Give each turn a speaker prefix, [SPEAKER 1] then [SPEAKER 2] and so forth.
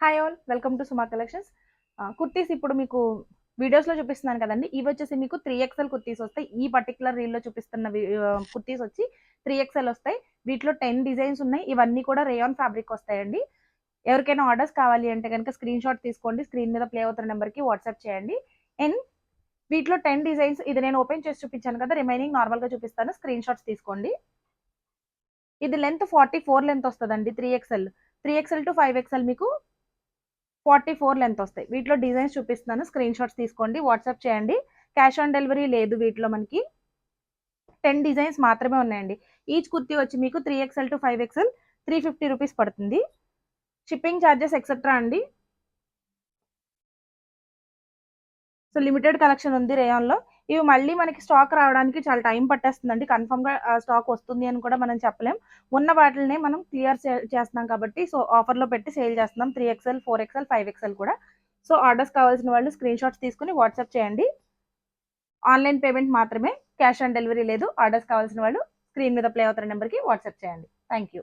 [SPEAKER 1] Hi all welcome to Suma collections. Kurtis ఇప్పుడు మీకు వీడియోస్లో చూపిస్తున్నాను కదండి. ఇవి వచ్చేసి మీకు 3XL కుర్తీస్ వస్తాయి. ఈ పర్టికులర్ రీల్లో చూపిస్తున్న కుర్తీస్ వచ్చి 3XL వస్తాయి. వీటిలో 10 డిజైన్స్ ఉన్నాయి. ఇవన్నీ కూడా రేయాన్ ఫ్యాబ్రిక్ వస్తాయండి. ఎవరికైనా ఆర్డర్స్ కావాలి అంటే కనుక స్క్రీన్ షాట్ తీసుకోండి. స్క్రీన్ మీద ప్లే అవుతున్న నెంబర్కి వాట్సాప్ చేయండి. అండ్ వీటిలో 10 డిజైన్స్ ఇది నేను ఓపెన్ చేసి చూపించాను కదా, రిమైనింగ్ నార్మల్గా చూపిస్తాను. స్క్రీన్ షాట్స్ తీసుకోండి. ఇది లెంత్ 44 లెంత్ వస్తుందండి. 3XL టు 5XL మీకు 44 లెంత్ వస్తాయి. వీటిలో డిజైన్స్ చూపిస్తున్నాను. స్క్రీన్ షాట్స్ తీసుకోండి, వాట్సాప్ చేయండి. క్యాష్ ఆన్ డెలివరీ లేదు. వీటిలో మనకి 10 డిజైన్స్ మాత్రమే ఉన్నాయండి. ఈచ్ కుర్తీ వచ్చి మీకు 3XL టు 5XL 350 రూపీస్ పడుతుంది. షిప్పింగ్ ఛార్జెస్ ఎక్సెట్రా అండి. సో లిమిటెడ్ కలెక్షన్ ఉంది రేయాన్లో. ఇవి మళ్ళీ మనకి స్టాక్ రావడానికి చాలా టైం పట్టేస్తుందండి. కన్ఫర్మ్గా స్టాక్ వస్తుంది అని కూడా మనం చెప్పలేం. ఉన్న వాటినే మనం క్లియర్ చేస్తున్నాం కాబట్టి సో ఆఫర్లో పెట్టి సేల్ చేస్తున్నాం. 3XL 4XL 5XL కూడా. సో ఆర్డర్స్ కావాల్సిన వాళ్ళు స్క్రీన్ షాట్స్ తీసుకుని వాట్సాప్ చేయండి. ఆన్లైన్ పేమెంట్ మాత్రమే, క్యాష్ ఆన్ డెలివరీ లేదు. ఆర్డర్స్ కావాల్సిన వాళ్ళు స్క్రీన్ మీద ప్లే అవుతున్న నెంబర్కి వాట్సాప్ చేయండి. Thank you.